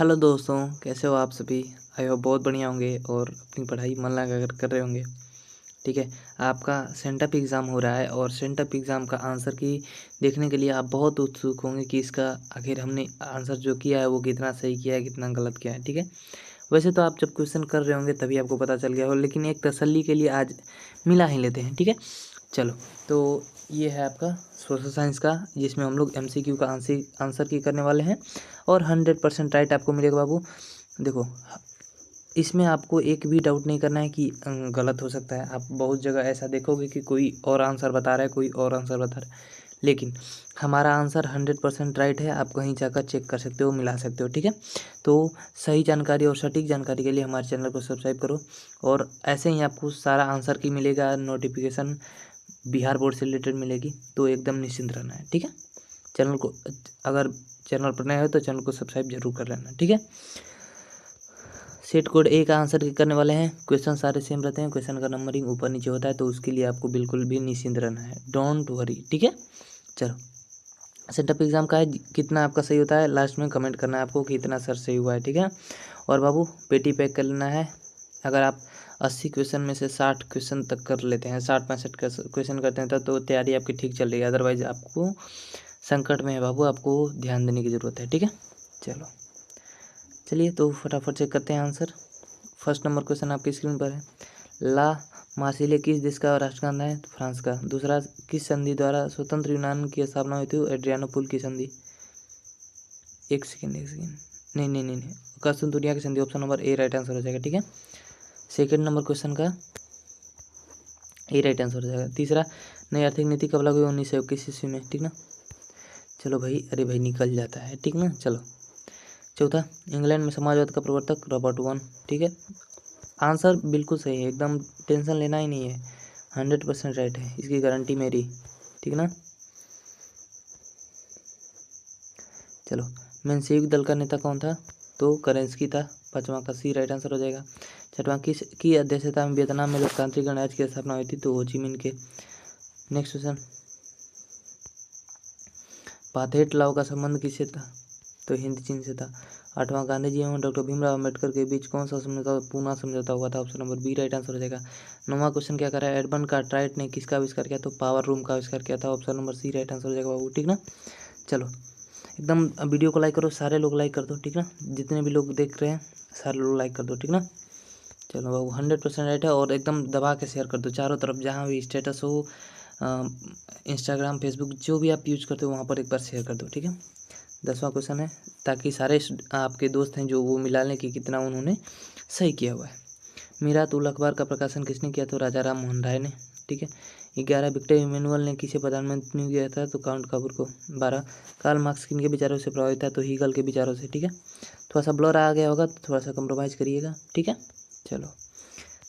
Hello दोस्तों, कैसे हो आप सभी। आई होप बहुत बढ़िया होंगे और अपनी पढ़ाई मन लगा कर रहे होंगे। ठीक है, आपका सेंटअप एग्ज़ाम हो रहा है और सेंटअप एग्ज़ाम का आंसर की देखने के लिए आप बहुत उत्सुक होंगे कि इसका आखिर हमने आंसर जो किया है वो कितना सही किया है, कितना गलत किया है। ठीक है, वैसे तो आप जब क्वेश्चन कर रहे होंगे तभी आपको पता चल गया हो, लेकिन एक तसल्ली के लिए आज मिला ही लेते हैं। ठीक है, चलो। तो ये है आपका सोशल साइंस का, जिसमें हम लोग एमसीक्यू का आंसर की करने वाले हैं और 100% राइट आपको मिलेगा बाबू। देखो, इसमें आपको एक भी डाउट नहीं करना है कि गलत हो सकता है। आप बहुत जगह ऐसा देखोगे कि कोई और आंसर बता रहा है, कोई और आंसर बता रहा है, लेकिन हमारा आंसर 100% राइट है। आप कहीं जाकर चेक कर सकते हो, मिला सकते हो। ठीक है, तो सही जानकारी और सटीक जानकारी के लिए हमारे चैनल को सब्सक्राइब करो और ऐसे ही आपको सारा आंसर की मिलेगा नोटिफिकेशन, बिहार बोर्ड से रिलेटेड मिलेगी, तो एकदम निश्चिंत रहना है। ठीक है, चैनल को अगर चैनल पर नए हो तो चैनल को सब्सक्राइब जरूर कर लेना। ठीक है, सेट कोड ए का आंसर करने वाले हैं। क्वेश्चन सारे सेम रहते हैं, क्वेश्चन का नंबरिंग ऊपर नीचे होता है, तो उसके लिए आपको बिल्कुल भी निश्चिंत रहना है, डोंट वरी। ठीक है, चलो। सेटअप एग्जाम का है, कितना आपका सही होता है लास्ट में कमेंट करना है आपको कि इतना सर सही हुआ है। ठीक है, और बाबू पेटी पैक कर लेना है। अगर आप 80 क्वेश्चन में से 60 क्वेश्चन तक कर लेते हैं, 60-65 क्वेश्चन करते हैं तो तैयारी आपकी ठीक चल रही है, अदरवाइज आपको संकट में है बाबू, आपको ध्यान देने की ज़रूरत है। ठीक है, चलो चलिए तो फटाफट चेक करते हैं आंसर। फर्स्ट नंबर क्वेश्चन आपकी स्क्रीन पर है। ला मार्सिले किस देश का राष्ट्रगान है? तो फ्रांस का। दूसरा, किस संधि द्वारा स्वतंत्र यूनान की स्थापना हुई थी? एड्रियानोपुल की संधि। एक सेकेंड नहीं नहीं नहीं नहीं, करसुन दुनिया की संधि, option number A right answer हो जाएगा। ठीक है, सेकेंड नंबर क्वेश्चन का ए राइट आंसर हो जाएगा। तीसरा, नई आर्थिक नीति कब लागू हुई? 1921 ईस्वी में। ठीक ना, चलो भाई, अरे भाई निकल जाता है। ठीक ना, चलो। चौथा, इंग्लैंड में समाजवाद का प्रवर्तक रॉबर्ट वन। ठीक है, आंसर बिल्कुल सही है, एकदम टेंशन लेना ही नहीं है, 100% राइट है, इसकी गारंटी मेरी। ठीक ना, चलो। मेंशेविक दल का नेता कौन था? तो करेंस्की था। पांचवा का सी राइट आंसर हो जाएगा। छठवां, किस की अध्यक्षता में वियतनाम में लोकतांत्रिक गणराज्य की स्थापना हुई थी? तो हो ची मिन के। नेक्स्ट क्वेश्चन, पाथेट लाओ का संबंध किससे था? तो हिंद चीन से था। आठवां, गांधी जी एवं डॉक्टर भीमराव अम्बेडकर के बीच कौन सा समझौता पूना समझौता हुआ था? Option number B right answer हो जाएगा। नौवां क्वेश्चन क्या कर रहा है? एडमंड कार्टराइट ने किसका आविष्कार किया? तो पावर रूम का आविष्कार किया था। Option number C right answer हो जाएगा बाबू। ठीक ना, चलो एकदम वीडियो को लाइक करो, सारे लोग लाइक कर दो। ठीक ना, जितने भी लोग देख रहे हैं सारे लोग लाइक कर दो। ठीक ना, चलो बाबू 100% राइट है, और एकदम दबा के शेयर कर दो चारों तरफ, जहाँ भी स्टेटस हो, इंस्टाग्राम फेसबुक जो भी आप यूज करते हो वहाँ पर एक बार शेयर कर दो। ठीक है, 10वां क्वेश्चन है, ताकि सारे आपके दोस्त हैं जो वो मिला लें कि कितना उन्होंने सही किया हुआ है। मीरात उल अखबार का प्रकाशन किसने किया? तो राजा राम मोहन राय ने। ठीक है, 11, विक्टर इमैनुअल ने किसे प्रधानमंत्री नियुक्त किया था? तो काउंट कपूर को। 12, कार्ल मार्क्स किन के विचारों से प्रभावित था? तो हीगल के विचारों से। ठीक है, थोड़ा सा ब्लर आ गया होगा तो थोड़ा सा कंप्रोमाइज़ करिएगा। ठीक है, चलो।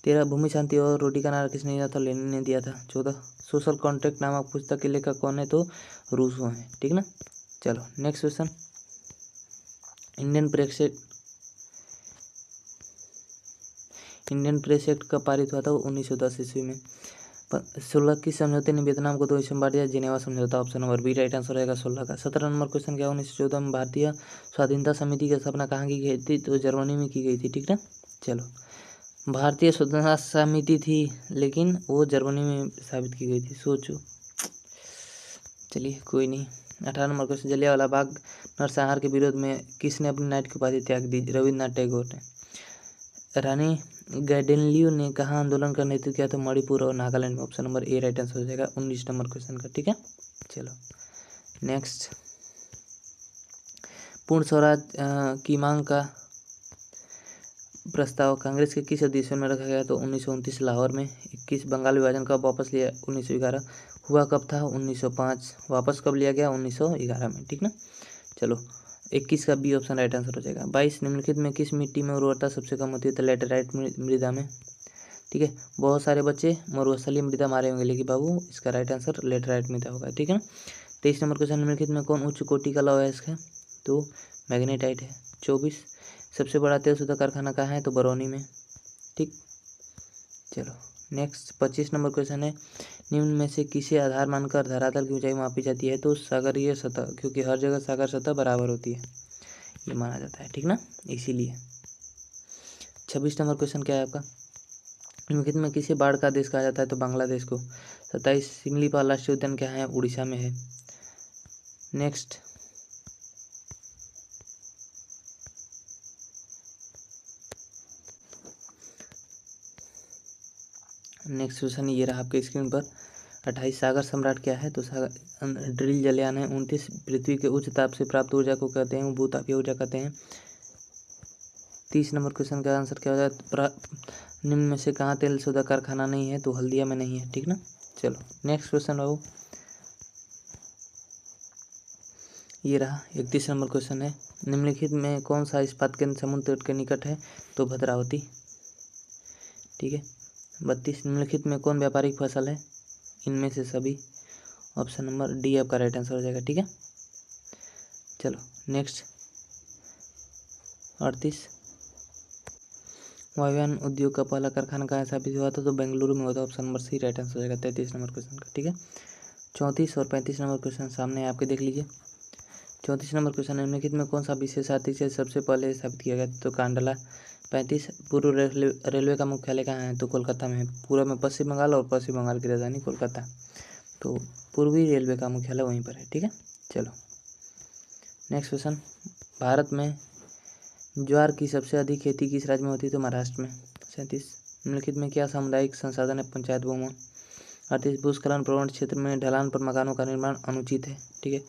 13, भूमि शांति और रोटी का नारा किसने दिया था? लेनिन ने दिया था। 14, सोशल कॉन्ट्रैक्ट नामक पुस्तक के लेखक कौन है? तो रूसो हैं। ठीक ना, चलो next question, Indian press act कब पारित हुआ था? 1910 ईस्वी में। 16, किस समझौते ने वियतनाम को 2 हिस्सों में बांट दिया? जिनेवा समझौता। Option number B right answer रहेगा 16 का। 17 नंबर क्वेश्चन क्या, 1914 में भारतीय स्वाधीनता समिति की स्थापना कहाँ की गई थी? तो जर्मनी में की गई थी। ठीक ना, चलो। भारतीय स्वतंत्रता समिति थी लेकिन वो जर्मनी में स्थापित की गई थी, सोचो। चलिए कोई नहीं। 18 नंबर क्वेश्चन, जलियांवाला बाग नरसंहार के विरोध में किसने अपनी नाइट की उपाधि त्याग दी? रविन्द्रनाथ टैगोर ने। रानी गैडिनलियू ने कहाँ आंदोलन का नेतृत्व किया था? मणिपुर और नागालैंड में। Option number A right answer हो जाएगा 19 नंबर क्वेश्चन का। ठीक है, चलो नेक्स्ट, पूर्ण स्वराज की मांग का प्रस्ताव कांग्रेस के किस अधिवेशन में रखा गया? तो 1929 लाहौर में। 21, बंगाल विभाजन कब वापस लिया? 1911। हुआ कब था? 1905। वापस कब लिया गया? 1911 में। ठीक ना, चलो 21 का बी ऑप्शन राइट आंसर हो जाएगा। 22, निम्नलिखित में किस मिट्टी में उर्वरता सबसे कम होती है? तो लैटेराइट मृदा में। ठीक है, बहुत सारे बच्चे मरुस्थलीय मृदा मारे होंगे, लेकिन बाबू इसका राइट आंसर लैटेराइट मृदा होगा। ठीक है ना, 23 नंबर क्वेश्चन, निम्नलिखित में कौन उच्च कोटि का लौह अयस्क है? तो मैग्नेटाइट है। 24, सबसे बड़ा तेल शुद्ध कारखाना कहाँ है? तो बरौनी में। ठीक, चलो नेक्स्ट 25 नंबर क्वेश्चन है, निम्न में से किसे आधार मानकर धरातल की ऊंचाई मापी जाती है? तो सागरीय सतह, क्योंकि हर जगह सागर सतह बराबर होती है। ये माना जाता है, ठीक ना, इसीलिए। 26 नंबर क्वेश्चन क्या है आपका, निम्नलिखित में किसे बाढ़ का देश कहा जाता है, तो बांग्लादेश को। 27 सिमलीपाल राष्ट्रीय उद्यान क्या है, उड़ीसा में है। नेक्स्ट क्वेश्चन ये रहा आपके स्क्रीन पर। 28 सागर सम्राट क्या है, तो सागर ड्रिल जलयान है। 29 पृथ्वी के उच्च ताप से प्राप्त ऊर्जा को कहते हैं, भूतापीय ऊर्जा कहते हैं। 30 नंबर क्वेश्चन का आंसर क्या हो जाए, निम्न में से कहाँ तेल सोदा कारखाना नहीं है, तो हल्दिया में नहीं है, ठीक ना। चलो नेक्स्ट क्वेश्चन बाबू, ये रहा 31 नंबर क्वेश्चन है, निम्नलिखित में कौन सा इस्पात केंद्र समुद्र तट के निकट है, तो भद्रावती, ठीक है। 32 निम्नलिखित में कौन व्यापारिक फसल है, इनमें से सभी, ऑप्शन नंबर डी आपका राइट आंसर हो जाएगा, ठीक है। चलो नेक्स्ट 38 वायुयान उद्योग का पहला कारखाना कहाँ स्थापित हुआ था, तो बेंगलुरु में हुआ था, option number C right answer हो जाएगा 33 नंबर क्वेश्चन का, ठीक है। 34 और 35 नंबर क्वेश्चन सामने आपके देख लीजिए। 34 नंबर क्वेश्चन, निम्नलिखित में कौन सा विशेष आतिथ्य सबसे पहले स्थापित किया गया, तो कांडला। 35 पूर्व रेलवे का मुख्यालय कहाँ है, तो कोलकाता में है। पूर्व में पश्चिम बंगाल और पश्चिम बंगाल की राजधानी कोलकाता, तो पूर्वी रेलवे का मुख्यालय वहीं पर है, ठीक है। चलो नेक्स्ट क्वेश्चन, भारत में ज्वार की सबसे अधिक खेती किस राज्य में होती है, तो महाराष्ट्र में। 37 निम्नलिखित में क्या सामुदायिक संसाधन है, पंचायत भवन। 38 भूस्खलन प्रवण क्षेत्र में ढलान पर मकानों का निर्माण अनुचित है, ठीक है।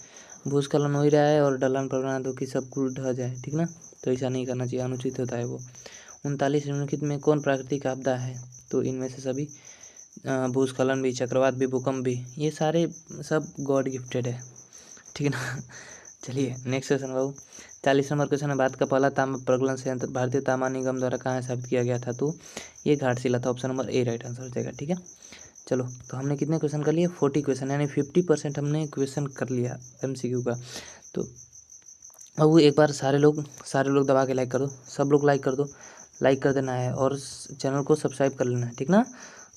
भूस्खलन हो ही रहा है और ढलान पर बना दो कि सब कुछ ढह जाए, ठीक ना, तो ऐसा नहीं करना चाहिए, अनुचित होता है वो। 39 निम्नलिखित में कौन प्राकृतिक आपदा है, तो इनमें से सभी, भूस्खलन भी, चक्रवात भी, भूकंप भी, ये सारे सब गॉड गिफ्टेड है, ठीक है ना। चलिए नेक्स्ट क्वेश्चन बाबू, 40 नंबर क्वेश्चन है, भारत का पहला तांबा प्रगलन संयंत्र भारतीय तांबा निगम द्वारा कहाँ स्थापित किया गया था, तो ये घाटशिला था, option number A right answer हो जाएगा, ठीक है। चलो तो हमने कितने क्वेश्चन कर लिए, 40 क्वेश्चन, यानी 50% हमने क्वेश्चन कर लिया MCQ का। तो अब वो एक बार सारे लोग दबा के लाइक कर दो, सब लोग लाइक कर दो, लाइक कर देना है और चैनल को सब्सक्राइब कर लेना है, ठीक ना।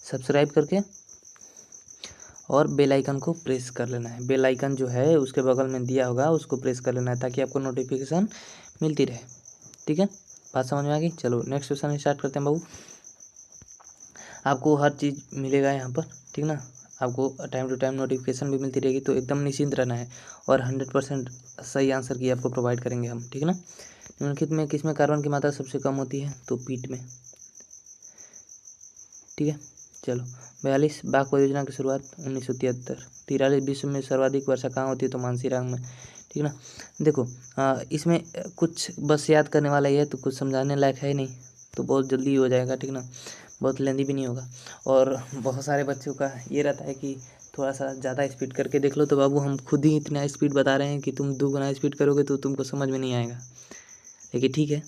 सब्सक्राइब करके और बेल आइकन को प्रेस कर लेना है, बेल आइकन जो है उसके बगल में दिया होगा उसको प्रेस कर लेना है, ताकि आपको नोटिफिकेशन मिलती रहे, ठीक है। बात समझ में आ गई। चलो नेक्स्ट क्वेश्चन स्टार्ट करते हैं बाबू। आपको हर चीज़ मिलेगा यहाँ पर, ठीक ना, आपको टाइम टू टाइम नोटिफिकेशन भी मिलती रहेगी, तो एकदम निश्चिंत रहना है और 100% सही आंसर की आपको प्रोवाइड करेंगे हम, ठीक है ना। निम्नलिखित में किसमें कार्बन की मात्रा सबसे कम होती है, तो पीट में, ठीक है। चलो 42 बाघ परियोजना की शुरुआत 1973। 43 विश्व में सर्वाधिक वर्षा कहाँ होती है, तो मानसीरांग में, ठीक ना। देखो इसमें कुछ बस याद करने वाला ही है, तो कुछ समझाने लायक है नहीं, तो बहुत जल्दी हो जाएगा, ठीक ना, बहुत लेंदी भी नहीं होगा। और बहुत सारे बच्चों का ये रहता है कि थोड़ा सा ज़्यादा स्पीड करके देख लो, तो बाबू हम खुद ही इतना स्पीड बता रहे हैं कि तुम 2 गुना स्पीड करोगे तो तुमको समझ में नहीं आएगा, लेकिन ठीक है,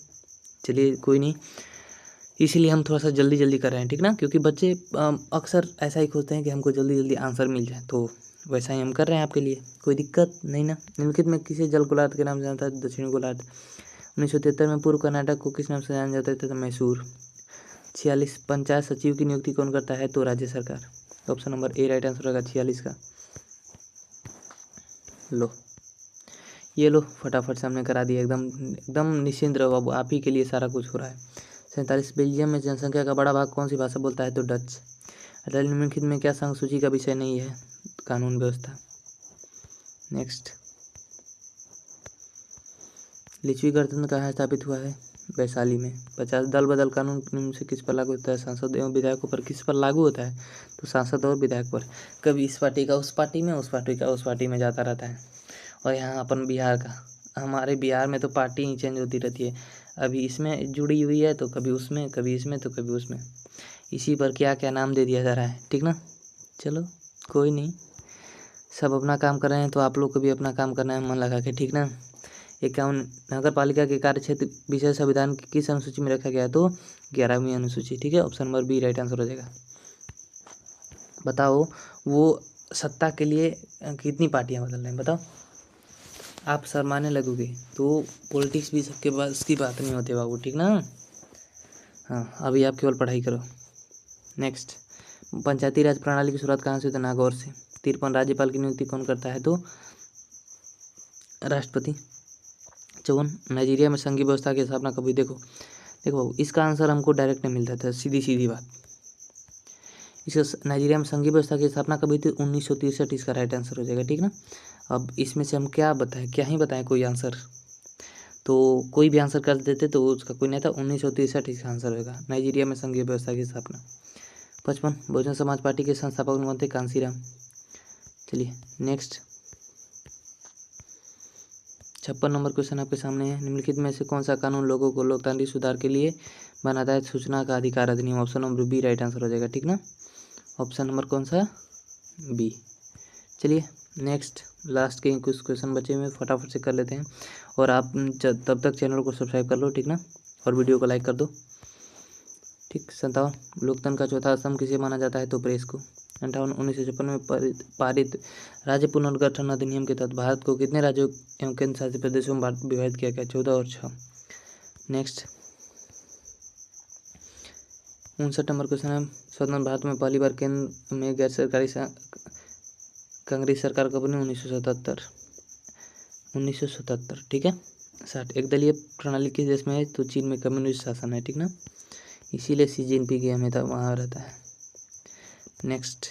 चलिए कोई नहीं, इसीलिए हम थोड़ा सा जल्दी जल्दी कर रहे हैं, ठीक ना, क्योंकि बच्चे अक्सर ऐसा ही खोजते हैं कि हमको जल्दी जल्दी आंसर मिल जाए, तो वैसा ही हम कर रहे हैं आपके लिए, कोई दिक्कत नहीं ना। निम्नलिखित में किसे जल गोलार्ध के नाम से जानता है, दक्षिणी गोलार्ध। 1973 में पूर्व कर्नाटक को किस नाम से जाना जाता था, तो मैसूर। 46 पंचायत सचिव की नियुक्ति कौन करता है, तो राज्य सरकार, option number A right answer होगा 46 का। लो ये लो फटाफट से हमने करा दिया, एकदम एकदम निश्चिंत रहो बाबू, आप ही के लिए सारा कुछ हो रहा है। 47 बेल्जियम में जनसंख्या का बड़ा भाग कौन सी भाषा बोलता है, तो डच। 48 निम्नलिखित में क्या संघ सूची का विषय नहीं है, कानून व्यवस्था। नेक्स्ट, लिच्छवी गणतंत्र कहाँ स्थापित हुआ है, वैशाली में। 50 दल बदल कानून निम्न से किस पर लागू होता है, सांसद एवं विधायकों पर। किस पर लागू होता है, तो सांसद और विधायक पर। कभी इस पार्टी का उस पार्टी में, उस पार्टी का उस पार्टी में जाता रहता है। और यहाँ अपन बिहार का, हमारे बिहार में तो पार्टी ही चेंज होती रहती है, अभी इसमें जुड़ी हुई है तो कभी उसमें, कभी इसमें तो कभी उसमें, इसी पर क्या क्या नाम दे दिया जा रहा है, ठीक ना। चलो कोई नहीं, सब अपना काम कर रहे हैं, तो आप लोग को भी अपना काम करना है मन लगा के, ठीक ना। 51 नगर पालिका के कार्य क्षेत्र विषय संविधान की किस अनुसूची में रखा गया है, तो 11वीं अनुसूची, ठीक है, option number B right answer हो जाएगा। बताओ वो सत्ता के लिए कितनी पार्टियां बदल रहे हैं, बताओ, आप शर्माने लगोगे, तो पॉलिटिक्स भी सबके पास की बात नहीं होती बाबू, ठीक ना। हाँ अभी आप केवल पढ़ाई करो। नेक्स्ट, पंचायती राज प्रणाली की शुरुआत कहाँ से, तो नागौर से। 53 राज्यपाल की नियुक्ति कौन करता है, तो राष्ट्रपति। नाइजीरिया में संघीय व्यवस्था की स्थापना कभी, देखो बाबू, इसका आंसर हमको डायरेक्ट नहीं मिलता था, सीधी बात। इसका नाइजीरिया में संघीय व्यवस्था की स्थापना कभी थी 1963, इसका राइट आंसर हो जाएगा, ठीक ना। अब इसमें से हम क्या ही बताएं कोई आंसर, तो कोई भी आंसर कर देते तो उसका कोई नहीं था। 1963 इसका आंसर होगा, नाइजीरिया में संघीय व्यवस्था की स्थापना। 55, बहुजन समाज पार्टी के संस्थापक कौन थे? कांसीराम। चलिए नेक्स्ट, 56 नंबर क्वेश्चन आपके सामने है। निम्नलिखित में से कौन सा कानून लोगों को लोकतांत्रिक सुधार के लिए बनाता है? सूचना का अधिकार अधिनियम। Option number B right answer हो जाएगा, ठीक ना। ऑप्शन नंबर कौन सा? बी। चलिए नेक्स्ट, लास्ट के कुछ क्वेश्चन बचे हुए फटाफट से कर लेते हैं। और आप तब तक चैनल को सब्सक्राइब कर लो, ठीक ना, और वीडियो को लाइक कर दो, ठीक। 57, लोकतंत्र का चौथा स्तंभ किसे माना जाता है? तो प्रेस को। 58, 1956 में पारित राज्य पुनर्गठन अधिनियम के तहत भारत को कितने राज्यों एवं केंद्र शासित प्रदेशों में विभाजित किया गया? 14 और 6। नेक्स्ट, 59 नंबर क्वेश्चन है। स्वतंत्र भारत में पहली बार केंद्र में गैर सरकारी कांग्रेस सरकार कब बनी? 1977, ठीक है। 60, एक दलीय प्रणाली किस देश में है? तो चीन में कम्युनिस्ट शासन है, ठीक ना, इसीलिए शी जिनपिंग की हमेशा वहाँ रहता है। नेक्स्ट,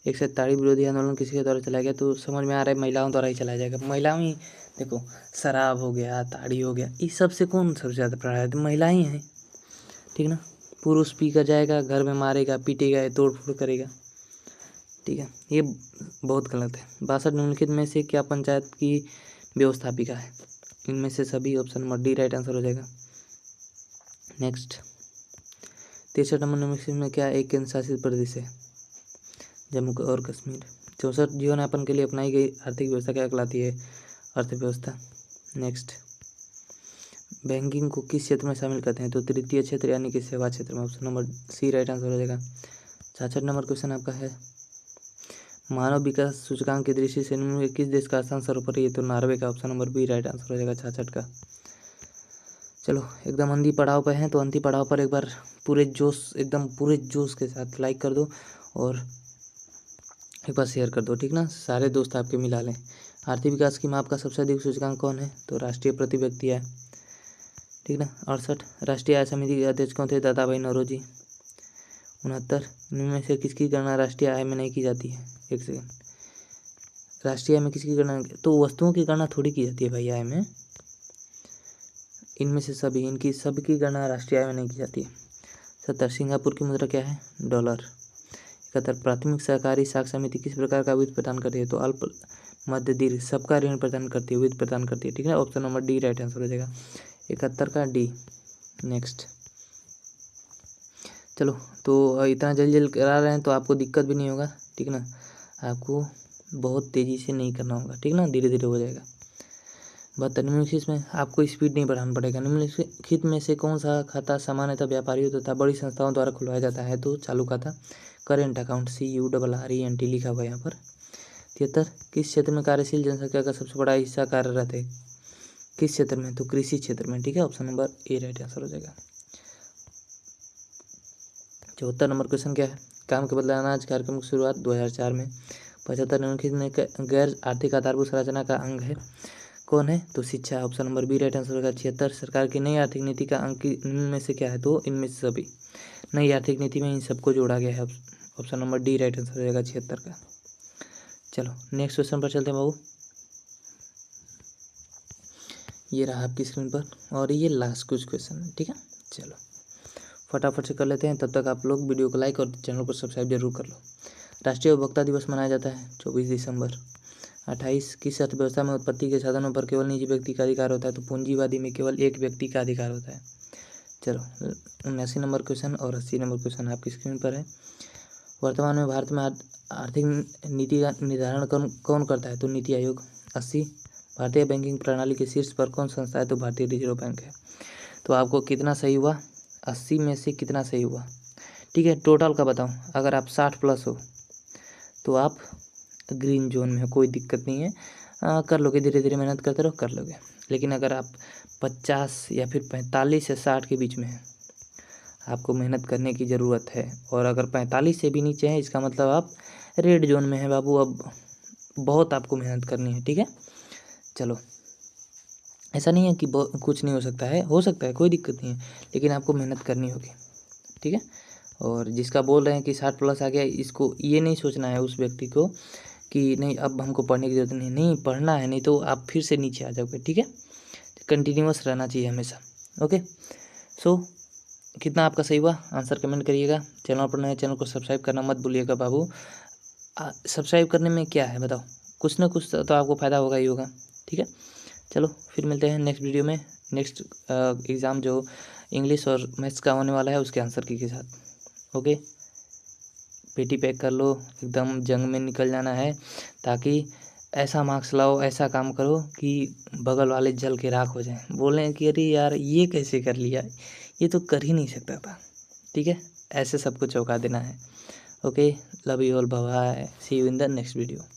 61, ताड़ी विरोधी आंदोलन किसके द्वारा चलाया गया? तो समझ में आ रहा है महिलाओं द्वारा ही चलाया जाएगा। महिलाओं ही, देखो शराब हो गया, ताड़ी हो गया, इस सब से कौन सबसे ज़्यादा प्रभावित? महिला ही हैं, ठीक ना। पुरुष पी कर जाएगा, घर में मारेगा, पीटेगा, तोड़ फोड़ करेगा, ठीक है, ये बहुत गलत है। 62, निम्नलिखित में से क्या पंचायत की व्यवस्थापिका है? इनमें से सभी। Option number D right answer हो जाएगा। नेक्स्ट, 63 नंबर, निम्नलिखित में क्या एक केंद्र शासित प्रदेश है? जम्मू और कश्मीर। 64, जीवन यापन के लिए अपनाई गई आर्थिक व्यवस्था क्या कहलाती है? अर्थव्यवस्था। नेक्स्ट, बैंकिंग को किस क्षेत्र में शामिल करते हैं? तो तृतीय क्षेत्र यानी कि सेवा क्षेत्र में। Option number C right answer हो जाएगा। 66 नंबर क्वेश्चन आपका है, मानव विकास सूचकांक की दृष्टि से निम्न में किस देश का स्थान सर्वोपरि है? तो नॉर्वे का। Option number B right answer हो जाएगा 66 का। चलो एकदम अंधी पड़ाव पर हैं तो अंधी पड़ाव पर एक बार पूरे जोश के साथ लाइक कर दो और एक बार शेयर कर दो, ठीक ना, सारे दोस्त आपके मिला लें। आर्थिक विकास की माप का सबसे अधिक सूचकांक कौन है? तो राष्ट्रीय प्रति व्यक्ति है, ठीक ना। 68, राष्ट्रीय आय समिति के अध्यक्ष कौन थे? दादा भाई नौरोजी। 69, इनमें से किसकी गणना राष्ट्रीय आय में नहीं की जाती है? एक सेकेंड, राष्ट्रीय आय में किसकी गणना? तो वस्तुओं की गणना थोड़ी की जाती है भाई आय में, इनमें से सभी, इनकी सबकी गणना राष्ट्रीय आय में नहीं की जाती है। 70, सिंगापुर की मुद्रा क्या है? डॉलर। 71, प्राथमिक सहकारी साख समिति किस प्रकार का वित्त प्रदान करती है? तो अल्प मध्य दीर्घ सबका ऋण प्रदान करती है, वित्त प्रदान करती है, ठीक है। Option number D right answer हो जाएगा 71 का डी। नेक्स्ट, चलो तो इतना जल्दी करा रहे हैं तो आपको दिक्कत भी नहीं होगा, ठीक ना, आपको बहुत तेज़ी से नहीं करना होगा, ठीक ना, धीरे धीरे हो जाएगा। बात निम्नलिखित में आपको स्पीड नहीं बढ़ाना पड़ेगा। निम्नलिखित में से कौन सा खाता सामान्यतः व्यापारियों तथा बड़ी संस्थाओं द्वारा खुलवाया जाता है? तो चालू खाता, करेंट अकाउंट, CURRENT लिखा हुआ है यहाँ पर। 73, किस क्षेत्र में कार्यशील जनसंख्या का सबसे बड़ा हिस्सा कार्यरत है? किस क्षेत्र में? तो कृषि क्षेत्र में, ठीक है। Option number A right answer हो जाएगा। 74 नंबर क्वेश्चन क्या है? काम के बदले अनाज कार्यक्रम की शुरुआत 2004 में। 75, निम्नलिखित में गैर आर्थिक आधारभूत संरचना का अंग है? कौन है? तो शिक्षा। Option number B right answer होगा। 76, सरकार की नई आर्थिक नीति का अंग निम्न में से क्या है? तो इनमें से सभी। नई आर्थिक नीति में इन सबको जोड़ा गया है। Option number D right answer हो जाएगा 76 का। चलो नेक्स्ट क्वेश्चन पर चलते हैं बाबू, ये रहा आपकी स्क्रीन पर और ये लास्ट कुछ क्वेश्चन है, ठीक है। चलो फटाफट से कर लेते हैं, तब तक आप लोग वीडियो को लाइक और चैनल को सब्सक्राइब जरूर कर लो। राष्ट्रीय उपभोक्ता दिवस मनाया जाता है 24 दिसंबर। 28, किस अर्थव्यवस्था में उत्पत्ति के साधनों पर केवल निजी व्यक्ति का अधिकार होता है? तो पूंजीवादी में केवल एक व्यक्ति का अधिकार होता है। चलो 79 नंबर क्वेश्चन और 80 नंबर क्वेश्चन आपकी स्क्रीन पर है। वर्तमान में भारत में आर्थिक नीति का निर्धारण कौन करता है? तो नीति आयोग। 80, भारतीय बैंकिंग प्रणाली के शीर्ष पर कौन संस्था है? तो भारतीय रिजर्व बैंक है। तो आपको कितना सही हुआ? 80 में से कितना सही हुआ? ठीक है, टोटल का बताऊं, अगर आप 60+ हो तो आप ग्रीन जोन में हो, कोई दिक्कत नहीं है, कर लोगे, धीरे धीरे मेहनत करते रहो, कर लोगे। लेकिन अगर आप 50 या फिर 45 से 60 के बीच में हैं, आपको मेहनत करने की ज़रूरत है। और अगर 45 से भी नीचे हैं, इसका मतलब आप रेड जोन में हैं बाबू, अब बहुत आपको मेहनत करनी है, ठीक है। चलो ऐसा नहीं है कि कुछ नहीं हो सकता है, कोई दिक्कत नहीं है, लेकिन आपको मेहनत करनी होगी, ठीक है। और जिसका बोल रहे हैं कि 60 प्लस आ गया, इसको ये नहीं सोचना है उस व्यक्ति को कि नहीं अब हमको पढ़ने की ज़रूरत नहीं, नहीं पढ़ना है, नहीं तो आप फिर से नीचे आ जाओगे, ठीक है। कंटिन्यूअस रहना चाहिए हमेशा। ओके, सो कितना आपका सही हुआ आंसर कमेंट करिएगा। चैनल पर नए, चैनल को सब्सक्राइब करना मत भूलिएगा बाबू। सब्सक्राइब करने में क्या है बताओ, कुछ ना कुछ तो आपको फ़ायदा होगा ही होगा, ठीक है। चलो फिर मिलते हैं नेक्स्ट वीडियो में, नेक्स्ट एग्ज़ाम जो इंग्लिश और मैथ्स का होने वाला है उसके आंसर की के साथ। ओके, पेटी पैक कर लो, एकदम जंग में निकल जाना है, ताकि ऐसा मार्क्स लाओ, ऐसा काम करो कि बगल वाले जल के राख हो जाएं, बोलें कि अरे यार ये कैसे कर लिया, ये तो कर ही नहीं सकता था, ठीक है। ऐसे सबको चौंका देना है। Okay, love you all, bye, see you in the next video.